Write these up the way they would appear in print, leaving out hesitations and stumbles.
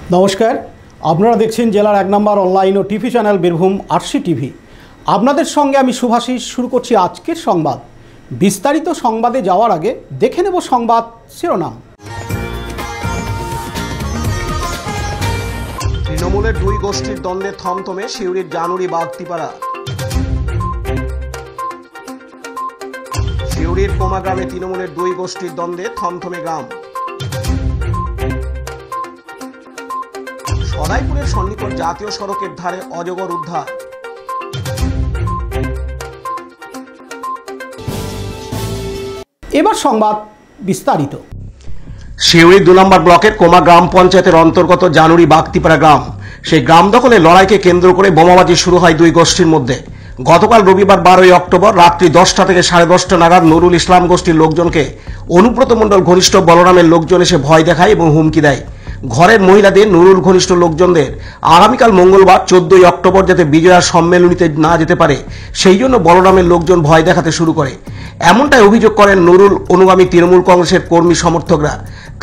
নমস্কার, আপনারা দেখছেন জেলার 1 নম্বর অনলাইন ও TV channel Birbhum RC TV. আপনাদের সঙ্গে আমি শুভাশিস। শুরু করছি আজকের সংবাদ। বিস্তারিত সংবাদে যাওয়ার আগে দেখে নেব সংবাদ শিরোনাম। তৃণমূলের দুই গোষ্ঠীর দ্বন্দ্বে থমথমে সিউড়ির জানুরি বাগতিপাড়া। সিউড়ির কোমা গ্রামে তৃণমূলের দুই গোষ্ঠীর দ্বন্দ্বে থমথমে গ্রাম। সদাইপুরের সন্নিকট জাতীয় সড়কের ধারে অজগর উদ্ধার। এবার সংবাদ বিস্তারিত। সিউড়ি 2 নম্বর ব্লকের কোমা গ্রাম পঞ্চায়েতের অন্তর্গত জানুরি বাগতিপাড়া গ্রাম। সেই গ্রাম দখলের লড়াইকে কেন্দ্র করে বোমাবাজি শুরু হয় দুই গোষ্ঠীর মধ্যে। গতকাল রবিবার 12ই অক্টোবর রাত্রি 10টা থেকে 10:30 নাগাদ নুরুল ইসলাম গোষ্ঠীর লোকজনকে অনুব্রত মণ্ডল ঘনিষ্ঠ বলরামের লোকজন এসে ভয় দেখায় এবং হুমকি দেয়। ঘরের মহিলাদের নুরুল ঘনিষ্ঠ লোকজনদের আগামীকাল মঙ্গলবার 14ই অক্টোবর যাতে বিজয়া সম্মেলনীতে না যেতে পারে সেই জন্য বলরামের লোকজন ভয় দেখাতে শুরু করে। এমনটাই অভিযোগ করেন নুরুল অনুগামী তৃণমূল কংগ্রেসের কর্মী সমর্থকরা।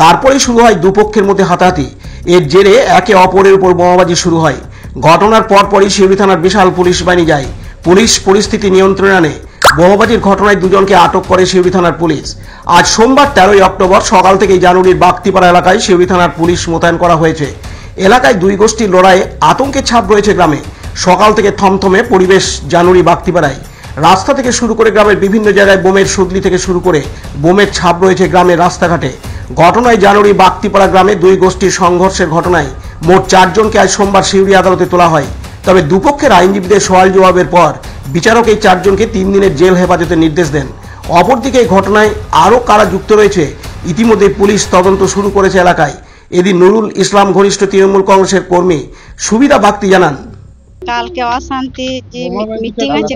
তারপরেই শুরু হয় দুপক্ষের মধ্যে হাতাহাতি। এর জেরে একে অপরের উপর বোমাবাজি শুরু হয়। ঘটনার পরপরই সিউড়ি থানার বিশাল পুলিশ বাহিনী যায়। পুলিশ পরিস্থিতি নিয়ন্ত্রণে আনে। বোমাবাজির ঘটনায় দুজনকে আটক করে সিউড়ি থানার পুলিশ। আজ সোমবার 13ই অক্টোবর সকাল থেকেই জানুরির বাগতিপাড়া এলাকায় সিউড়ি থানার পুলিশ মোতায়েন করা হয়েছে। এলাকায় দুই গোষ্ঠীর লড়াইয়ে আতঙ্কের ছাপ রয়েছে গ্রামে। সকাল থেকে থমথমে পরিবেশ জানুরি বাগতিপাড়ায়। রাস্তা থেকে শুরু করে গ্রামের বিভিন্ন জায়গায় বোমের সুদলি থেকে শুরু করে বোমের ছাপ রয়েছে গ্রামের রাস্তাঘাটে। ঘটনায় জানুরি বাগতিপাড়া গ্রামে দুই গোষ্ঠীর সংঘর্ষের ঘটনায় মোট 4 জনকে আজ সোমবার সিউড়ি আদালতে তোলা হয়। তবে দুপক্ষের আইনজীবীদের সওয়াল জবাবের পর বিচারক এই 4 জনকে 3 দিনের জেল হেফাজতের নির্দেশ দেন। অপরদিকে এই ঘটনায় আরও কারা যুক্ত রয়েছে ইতিমধ্যে পুলিশ তদন্ত শুরু করেছে এলাকায়। এদিন নুরুল ইসলাম ঘনিষ্ঠ তৃণমূল কংগ্রেসের কর্মী সুবিধা বাগতি জানান, কালকে অশান্তি যে মিটিং আছে,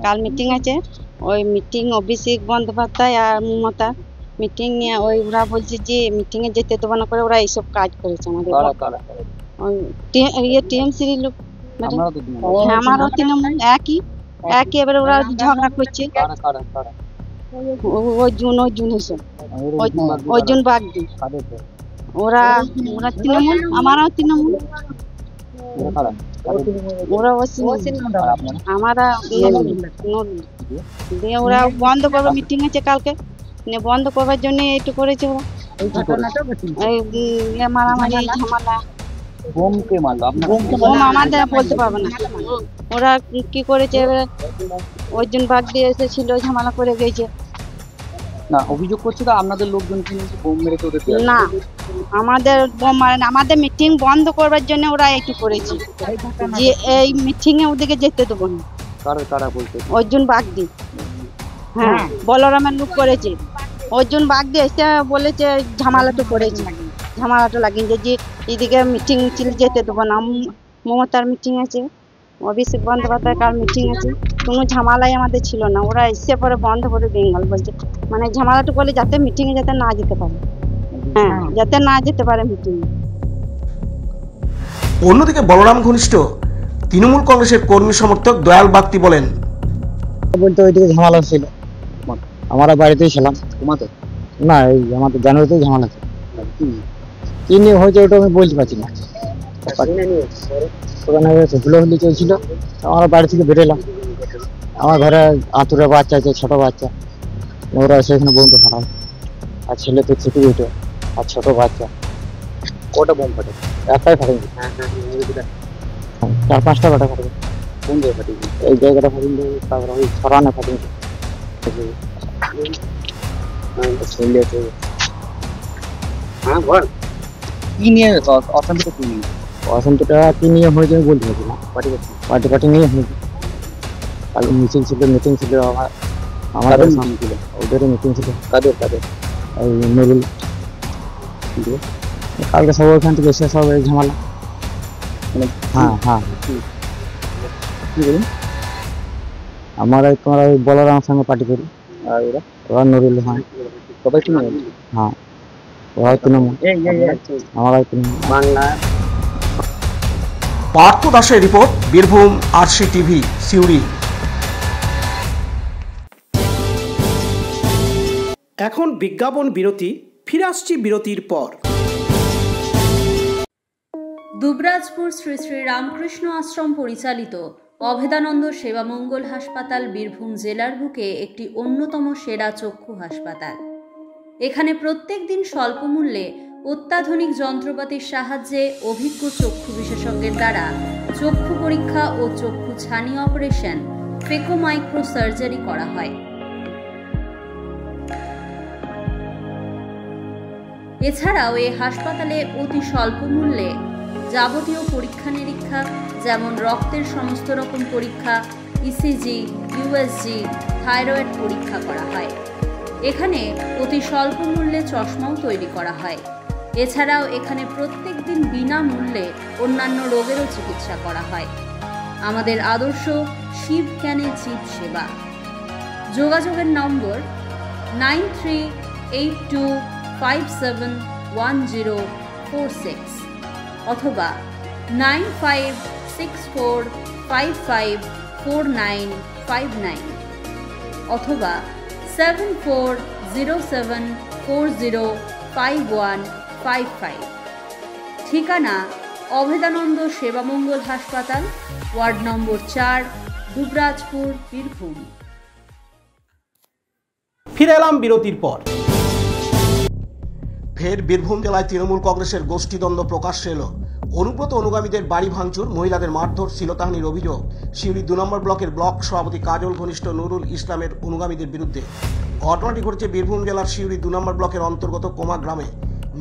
কাল মিটিং আছে। ওই মিটিং অভিষেক বন্দ্যোপাধ্যায় আর মমতা মিটিং নিয়ে ওরা বলছে যে মিটিং এ যেতে দেবো না করে ওরা এইসব কাজ করেছে আমাদের। টিএমসির লোক, আমারও তৃণমূল একই এবারে ওরা ঝগড়া করছে। অর্জুন বাগদি ওরা তৃণমূল, আমারও তৃণমূল। ওরা ওরা বন্ধ করবে, মিটিং আছে কালকে, বন্ধ করবার জন্য একটু করেছে ওরা। মারামারি ঝামেলা আমাদের বলতে পারবো না ওরা কি করেছে। অর্জুন বাগদি এসেছিল, ঝামেলা করে গেছে। না, অভিযোগ করছে তো আপনাদের লোকজন বোম মেরেছে ওদের। না, আমাদের বোম মারে না, আমাদের মিটিং বন্ধ করবার জন্য ওরা একটু করেছে যে এই মিটিং এ ওদিকে যেতে দেবো না। কারা বলতে? অর্জুন বাগদি, হ্যাঁ, বলরামের লোক করেছে। অর্জুন বাগদি এসে বলেছে ঝামেলাটা করেছে, ঝামেলাটা লাগিয়েছে যে এদিকে মিটিং যেতে দেবো না। মমতার মিটিং আছে, অভিষেক বন্দ্যোপাধ্যায় কার মিটিং আছে, কোনো ঝামেলাই আমাদের ছিল না। ওরা এসে পরে বন্ধ করে বেঙ্গল বলছে, মানে ঝামেলাটা করলে যাতে মিটিং এ যাতে না যেতে পারে, হ্যাঁ, যাতে না যেতে পারে মিটিং এ। অন্যদিকে বলরাম ঘনিষ্ঠ তৃণমূল কংগ্রেসের কর্মী সমর্থক দয়াল বাগতি বলেন, বলতে ওইদিকে ঝামেলা ছিল, আমরা বাড়িতেই ছিলাম। না, এই আমাদের জানুয়ারিতেই ঝামেলা ছিল। কি নিয়ে হয়েছে ওটা আমি বলতে পারছি না। ওখানে হুলোহুলি চলছিল, আমরা বাড়ি থেকে বেরোলাম। আমার ঘরে আতুরে বাচ্চা আছে, ছোট বাচ্চা, ওরা সেখানে বোম তো ফাটাল। আর ছেলে তো ছুটি উঠে, আর ছোট বাচ্চা। কটা বোম ফাটে? একটাই ফাটেনি, 4-5টা বাটা ফাটবে। কোন জায়গায় ফাটেছে? এই জায়গাটা ফাটেনি, তারপরে ওই সরানে ফাটেনি। কি নিয়ে অশান্তিটা? কি নিয়ে অশান্তিটা কি নিয়ে হয়েছে আমি বলতে পারছি না। পার্টি নিয়ে হয়েছে। কালকে মিটিং ছিল আমাদের মিটিং ছিল, ওদেরও মিটিং ছিল। কাদের? এই নুরুল, কালকে সব ওইখান থেকে এসে সব এই ঝামেলা। হ্যাঁ, কি বলুন? আমরা তোমার ওই বলরামের সঙ্গে পার্টি করি। আর ওরা নুরুল, হ্যাঁ, সবাই তৃণমূল। হ্যাঁ, ওরা তৃণমূল, আমরা তৃণমূল। বাংলা। পার্থ দাসের report, Birbhum RC TV, Suri. এখন বিজ্ঞাপন বিরতি, ফিরে আসছি বিরতির পর। দুবরাজপুর শ্রী শ্রী রামকৃষ্ণ আশ্রম পরিচালিত অভেদানন্দ সেবামঙ্গল হাসপাতাল বীরভূম জেলার বুকে একটি অন্যতম সেরা চক্ষু হাসপাতাল। এখানে প্রত্যেক দিন স্বল্প মূল্যে অত্যাধুনিক যন্ত্রপাতির সাহায্যে অভিজ্ঞ চক্ষু বিশেষজ্ঞের দ্বারা চক্ষু পরীক্ষা ও চক্ষু ছানি অপারেশন, ফেকো মাইক্রো সার্জারি করা হয়। এছাড়াও এই হাসপাতালে অতি স্বল্প মূল্যে যাবতীয় পরীক্ষা নিরীক্ষা যেমন রক্তের সমস্ত রকম পরীক্ষা, ইসিজি, ইউএসজি, থাইরয়েড পরীক্ষা করা হয়। এখানে অতি স্বল্প মূল্যে চশমাও তৈরি করা হয়। এছাড়াও এখানে প্রত্যেক দিন বিনামূল্যে অন্যান্য রোগেরও চিকিৎসা করা হয়। আমাদের আদর্শ শিব জ্ঞানে জীব সেবা। যোগাযোগের নম্বর 9382571046 অথবা 9564554959 অথবা 7407405155। ঠিকানা অভেদানন্দ সেবামঙ্গল হাসপাতাল, ওয়ার্ড নম্বর 4, দুবরাজপুর, বীরভূম। ফিরে এলাম বিরতির পর। ফের বীরভূম জেলায় তৃণমূল কংগ্রেসের গোষ্ঠীদ্বন্দ্ব প্রকাশ্যে এলো। অনুব্রত অনুগামীদের বাড়ি ভাঙচুর, মহিলাদের মারধর, শ্লীলতাহানির অভিযোগ সিউড়ি 2 নম্বর ব্লকের ব্লক সভাপতি কাজল ঘনিষ্ঠ নুরুল ইসলামের অনুগামীদের বিরুদ্ধে। ঘটনাটি ঘটেছে বীরভূম জেলার সিউড়ি 2 নম্বর ব্লকের অন্তর্গত কোমা গ্রামে।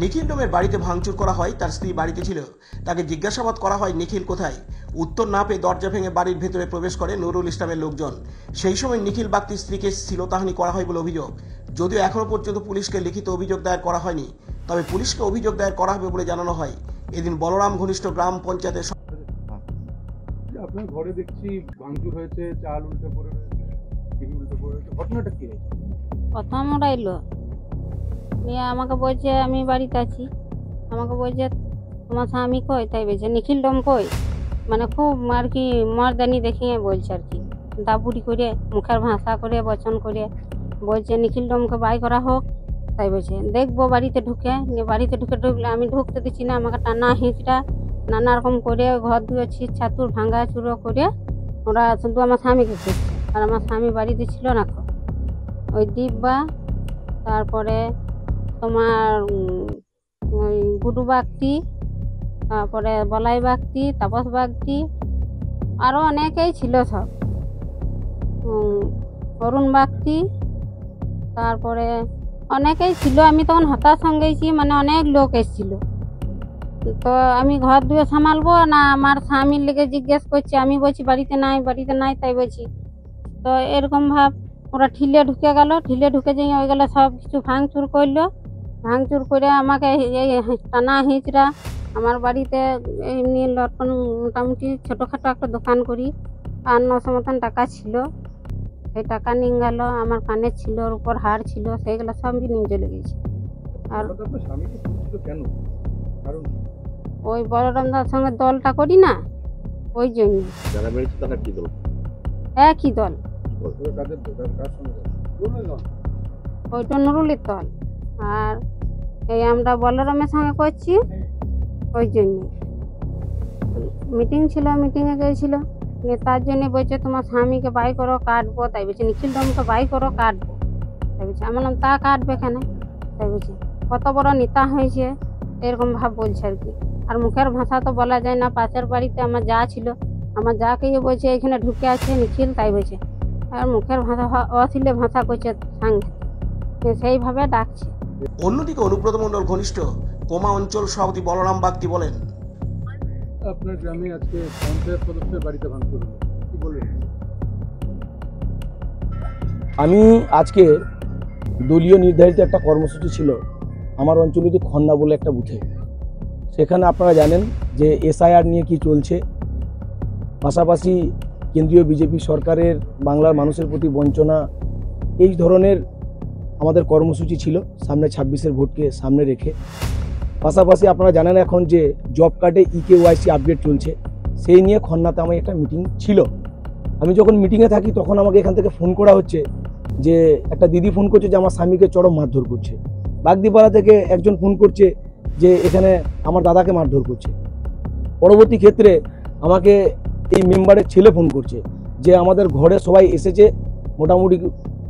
নিখিল ডোমের বাড়িতে ভাঙচুর করা হয়। তার স্ত্রী বাড়িতে ছিল। তাকে জিজ্ঞাসাবাদ করা হয় নিখিল কোথায়। উত্তর না পেয়ে দরজা ভেঙে বাড়ির ভেতরে প্রবেশ করে নুরুল ইসলামের লোকজন। সেই সময় নিখিল বাগদির স্ত্রীকে শ্লীলতাহানি করা হয় বলে অভিযোগ। যদিও এখনো পর্যন্ত পুলিশকে লিখিত অভিযোগ দায়ের করা হয়নি, তবে পুলিশকে অভিযোগ দায়ের করা হবে বলে জানানো হয়। এদিন বলরাম ঘনিষ্ঠ গ্রাম পঞ্চায়েতের আপনার ঘরে দেখছি ভাঙচুর হয়েছে, চাল উল্টে পড়ে রয়েছে, টিভি উল্টে পড়ে রয়েছে, ঘটনাটা কি হয়েছে? প্রথম ওরা এলো নিয়ে আমাকে বলছে আমি বাড়িতে আছি। আমাকে বলছে তোমার স্বামী কই, তাই বলছে নিখিল ডোম কই, মানে খুব আর কি মর্দানি দেখিয়ে বলছে আর কি, দাবুড়ি করে মুখের ভাষা করে বচন করে বলছে নিখিল ডোমকে বাই করা হোক। তাই বলছে দেখবো বাড়িতে ঢুকে। বাড়িতে ঢুকলে আমি ঢুকতে দিচ্ছি না, আমাকে টানা হিঁচড়া নানা রকম করে ঘর ধুয়ে ছিট ছাতুর ভাঙা চুরো করে ওরা শুধু আমার স্বামীকে খুঁজছে। আর আমার স্বামী বাড়িতে ছিল না। ওই দিব্যা, তারপরে তোমার ওই গুডু বাগদি, তারপরে বলাই বাগদি, তাপস বাগদি, আরও অনেকেই ছিল সব, অরুণ বাগদি, তারপরে অনেকেই ছিল। আমি তখন হতাশ হয়ে গেছি, মানে অনেক লোক এসেছিল। তো আমি ঘর ধুয়ে সামালবো না, আমার স্বামীর লেগে জিজ্ঞেস করছে। আমি বলছি বাড়িতে নাই, বাড়িতে নাই, তাই বলছি। তো এরকম ভাব ওরা ঠিলে ঢুকে গেল। ঠিলে ঢুকে যেয়ে ওই গেলে সব কিছু ভাঙচুর করলো। ভাঙচুর করে আমাকে এই টানা হিঁচড়া আমার বাড়িতে এমনি লটকন মোটামুটি ছোটোখাটো একটা দোকান করি, 800-900 মতন টাকা ছিল। সেই টাকা নিয়ে গেল। আমার কানের ছিল, ওর উপর হার ছিল, সেইগুলো সব নিয়ে চলে গেছে। আর ওই বলরামদার সঙ্গে দলটা করি না, ওই জন্য। একই দল, ওইটা নুরুলের দল। আর এই আমরা বলরামের সঙ্গে করছি, ওই জন্য। মিটিং ছিল, মিটিংয়ে গিয়েছিল, তার জন্য বলছে তোমার স্বামীকে বাই করো, কাটবো। তাই বলছে নিখিল ডোমকে বাই করো, কাটবো। তাই বলছে আমি বললাম তা কাটবে কেন? তাই বলছে কত বড় নেতা হয়েছে, এরকম ভাব বলছে আর কি। আর মুখের ভাষা তো বলা যায় না। পাশের বাড়িতে আমার যা ছিল, আমার যাকে বলছে এখানে ঢুকে আছে নিখিল, তাই বলছে। আর মুখের ভাষা অশ্লীল ভাষা করছে সাংঘাতিক, সেইভাবে ডাকছে। অন্যদিকে অনুব্রত মণ্ডল ঘনিষ্ঠ কোমা অঞ্চল সভাপতি বলরাম বাগদি বলেন, আপনার গ্রামে আজকে পঞ্চায়েত সদস্যের বাড়িতে ভাঙচুর হলো, কি বলবেন? আমি আজকে দলীয় নির্ধারিত একটা কর্মসূচি ছিল আমার অঞ্চলের খন্না বলে একটা বুথে। সেখানে আপনারা জানেন যে এসআইআর নিয়ে কি চলছে, পাশাপাশি কেন্দ্রীয় বিজেপি সরকারের বাংলার মানুষের প্রতি বঞ্চনা, এই ধরনের আমাদের কর্মসূচি ছিল সামনে 26-এর ভোটকে সামনে রেখে। পাশাপাশি আপনারা জানেন এখন যে জব কার্ডে ইকেওয়াইসি আপডেট চলছে, সেই নিয়ে খন্নাতে আমার একটা মিটিং ছিল। আমি যখন মিটিংয়ে থাকি তখন আমাকে এখান থেকে ফোন করা হচ্ছে যে একটা দিদি ফোন করছে যে আমার স্বামীকে চরম মারধর করছে। বাগদিপাড়া থেকে একজন ফোন করছে যে এখানে আমার দাদাকে মারধর করছে। পরবর্তী ক্ষেত্রে আমাকে এই মেম্বারের ছেলে ফোন করছে যে আমাদের ঘরে সবাই এসেছে, মোটামুটি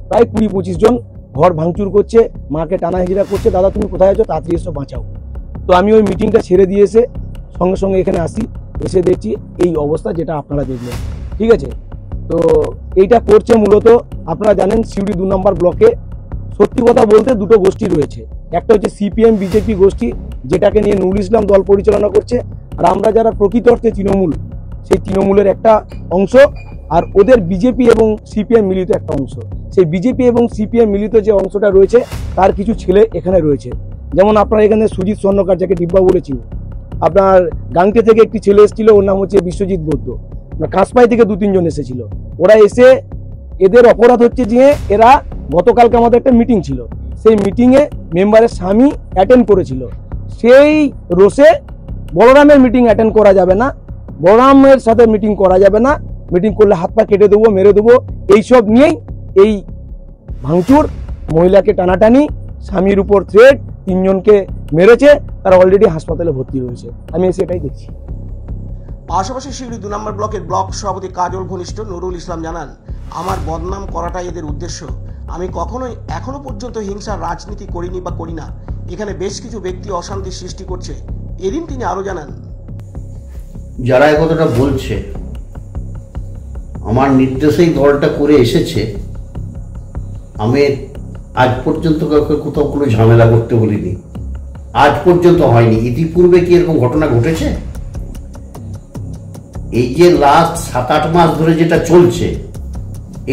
প্রায় 20-25 জন ঘর ভাঙচুর করছে, মাকে টানা হিজড়া করছে, দাদা তুমি কোথায় আছো, তাড়াতাড়ি এসে বাঁচাও। তো আমি ওই মিটিংটা ছেড়ে দিয়ে এসে সঙ্গে সঙ্গে এখানে আসি, এসে দেখছি এই অবস্থা যেটা আপনারা দেখলেন। ঠিক আছে, তো এইটা করছে মূলত আপনারা জানেন সিউড়ি 2 নম্বর ব্লকে সত্যি কথা বলতে দুটো গোষ্ঠী রয়েছে। একটা হচ্ছে সিপিএম বিজেপি গোষ্ঠী, যেটাকে নিয়ে নুরুল ইসলাম দল পরিচালনা করছে, আর আমরা যারা প্রকৃত অর্থে তৃণমূল, সেই তৃণমূলের একটা অংশ, আর ওদের বিজেপি এবং সিপিএম মিলিত একটা অংশ। সেই বিজেপি এবং সিপিএম মিলিত যে অংশটা রয়েছে তার কিছু ছেলে এখানে রয়েছে। যেমন আপনার এখানে সুজিত স্বর্ণকার, যাকে ডিব্বা বলেছি, আপনার গাংটে থেকে একটি ছেলে এসেছিল, ওর নাম হচ্ছে বিশ্বজিৎ বৌদ্ধ, কাঁচপাই থেকে 2-3 জন এসেছিল। ওরা এসে এদের অপরাধ হচ্ছে যে এরা গতকালকে আমাদের একটা মিটিং ছিল, সেই মিটিংয়ে মেম্বারের স্বামী অ্যাটেন্ড করেছিল, সেই রোষে বলরামের মিটিং অ্যাটেন্ড করা যাবে না, বলরামের সাথে মিটিং করা যাবে না, মিটিং করলে হাত পা কেটে দেবো, মেরে দেবো, এইসব নিয়েই এই ভাঙচুর, মহিলাকে টানাটানি, স্বামীর উপর থ্রেট, 3 জনকে মেরেছে, তারা অলরেডি হাসপাতালে ভর্তি রয়েছে। আমি এসে এটাই দেখছি। পাশাপাশি সিউড়ি 2 নম্বর ব্লকের ব্লক সভাপতি কাজল ঘনিষ্ঠ নুরুল ইসলাম জানান, আমার বদনাম করাটাই এদের উদ্দেশ্য। আমি কখনোই এখনো পর্যন্ত হিংসার রাজনীতি করিনি বা করি না। এখানে বেশ কিছু ব্যক্তি অশান্তি সৃষ্টি করছে। এদিন তিনি আরো জানান, যারা এই কথাটা বলছে আমার নির্দেশেই দলটা করে এসেছে, আমি আজ পর্যন্ত কাউকে কোথাও কোনো ঝামেলা করতে বলিনি, আজ পর্যন্ত হয়নি। ইতিপূর্বে কি এরকম ঘটনা ঘটেছে? এই যে লাস্ট 7-8 মাস ধরে যেটা চলছে,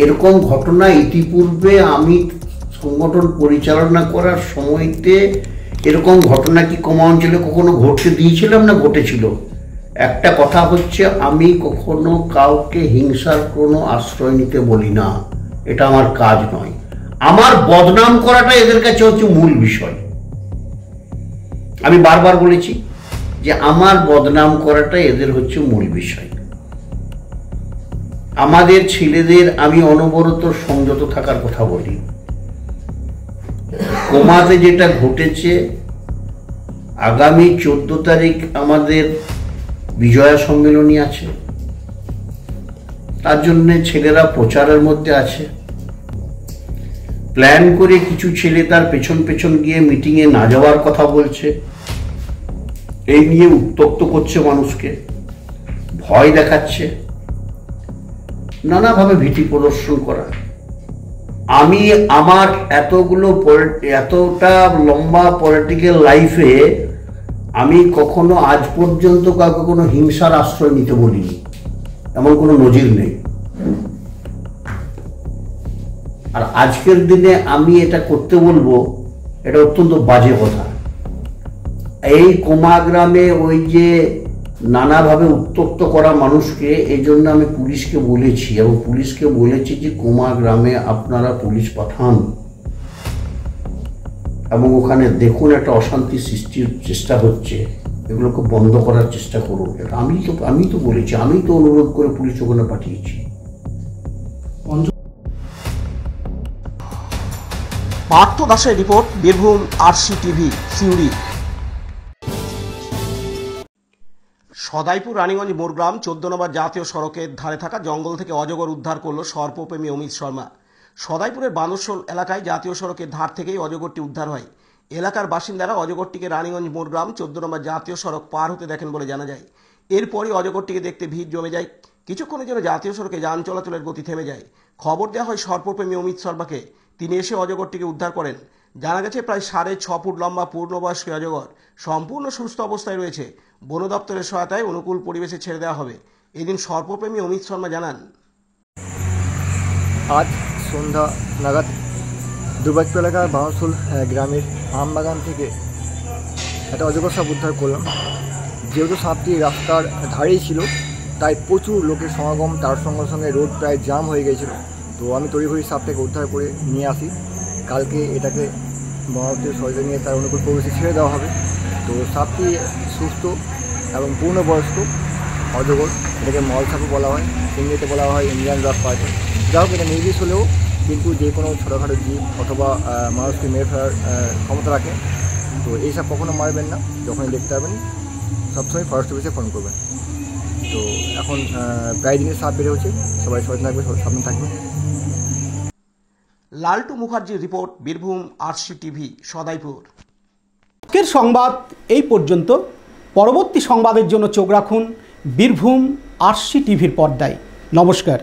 এরকম ঘটনা ইতিপূর্বে আমি সংগঠন পরিচালনা করার সময়তে এরকম ঘটনা কি কমা অঞ্চলে কখনো ঘটতে দিয়েছিলাম না? ঘটেছিল। একটা কথা হচ্ছে, আমি কখনো কাউকে হিংসার কোনো আশ্রয় নিতে বলি না, এটা আমার কাজ নয়। আমার বদনাম করাটা এদের কাছে হচ্ছে মূল বিষয়। আমি বারবার বলেছি যে আমার বদনাম করাটা এদের হচ্ছে মূল বিষয়। আমাদের ছেলেদের আমি অনবরত সংযত থাকার কথা বলি। কোমাতে যেটা ঘটেছে, আগামী 14 তারিখ আমাদের বিজয়া সম্মেলনী আছে, তার জন্য ছেলেরা প্রচারের মধ্যে আছে। প্ল্যান করে কিছু ছেলে তার পেছন পেছন গিয়ে মিটিংয়ে না যাওয়ার কথা বলছে, এই নিয়ে উত্তক্ত করছে মানুষকে, ভয় দেখাচ্ছে, নানাভাবে ভীতি প্রদর্শন করা। আমি আমার এতটা লম্বা পলিটিক্যাল লাইফে আমি কখনো আজ পর্যন্ত কাউকে কোনো হিংসার আশ্রয় নিতে বলিনি, এমন কোনো নজির নেই। আর আজকের দিনে আমি এটা করতে বলবো, এটা অত্যন্ত বাজে কথা। এই কোমা গ্রামে ওই যে নানাভাবে উত্তক্ত করা মানুষকে, এই জন্য আমি পুলিশকে বলেছি, এবং পুলিশকে বলেছি যে কোমা গ্রামে আপনারা পুলিশ পাঠান এবং ওখানে দেখুন একটা অশান্তি সৃষ্টির চেষ্টা হচ্ছে, এগুলোকে বন্ধ করার চেষ্টা করুন। এটা আমি তো বলেছি, আমি তো অনুরোধ করে পুলিশ ওখানে পাঠিয়েছি। পার্থ দাসের report, Birbhum RC TV, Suri. Sadaipur Raniganj Morgram 14 নম্বর জাতীয় সড়কের ধারে থাকা জঙ্গল থেকে অজগর উদ্ধার করল সর্পপ্রেমী অমিত শর্মা। সদাইপুরের বানরশোল এলাকায় জাতীয় সড়কের ধার থেকেই অজগরটি উদ্ধার হয়। এলাকার বাসিন্দারা অজগরটিকে রানীগঞ্জ মোরগ্রাম 14 নম্বর জাতীয় সড়ক পার হতে দেখেন বলে জানা যায়। এরপরই অজগরটিকে দেখতে ভিড় জমে যায়। কিছুক্ষণের জন্য জাতীয় সড়কে যান চলাচলের গতি থেমে যায়। খবর দেওয়া হয় সর্পপ্রেমী অমিত শর্মাকে। তিনি এসে অজগরটিকে উদ্ধার করেন। জানা গেছে প্রায় 6.5 ফুট লম্বা পূর্ণবয়স্ক অজগর সম্পূর্ণ সুস্থ অবস্থায় রয়েছে। বন দপ্তরের সহায়তায় অনুকূল পরিবেশে ছেড়ে দেওয়া হবে। এদিন সর্পপ্রেমী অমিত শর্মা জানান, আজ সন্ধ্যা নাগাদ দুর্গাপুর এলাকার বানরশোল গ্রামের আমবাগান থেকে একটা অজগর সাপ উদ্ধার করলাম। যেহেতু সাপটি রাস্তার ধারেই ছিল, তাই প্রচুর লোকের সমাগম, তার সঙ্গে সঙ্গে রোড প্রায় জাম হয়ে গিয়েছিল। তো আমি তড়িঘড়ি সাপটাকে উদ্ধার করে নিয়ে আসি। কালকে এটাকে বনদপ্তরের সহায়তা নিয়ে তার অনুকূল পরিবেশে ছেড়ে দেওয়া হবে। তো সাপটি সুস্থ এবং পূর্ণবয়স্ক অজগর, এটাকে মল সাপও বলা হয়, ইংরেজিতে বলা হয় ইন্ডিয়ান রক পাইথন। যা হোক, এটা নির্বিষ হলেও কিন্তু যে কোনো ছোটোখাটো জীব অথবা মানুষকে মেরে ফেলার ক্ষমতা রাখে। তো এই সাপ কখনো মারবেন না, যখনই দেখতে পাবেন সবসময় ফরেস্ট অফিসে ফোন করবেন। তো এখন প্রায় দিনের সাপ বেড়ে হচ্ছে, সবাই সচেতন থাকবে, সাবধান থাকবে। লালটু মুখার্জির report, Birbhum RC TV, Sadaipur. আজকের সংবাদ এই পর্যন্ত। পরবর্তী সংবাদের জন্য চোখ রাখুন বীরভূম আরসি টিভির পর্দায়। নমস্কার।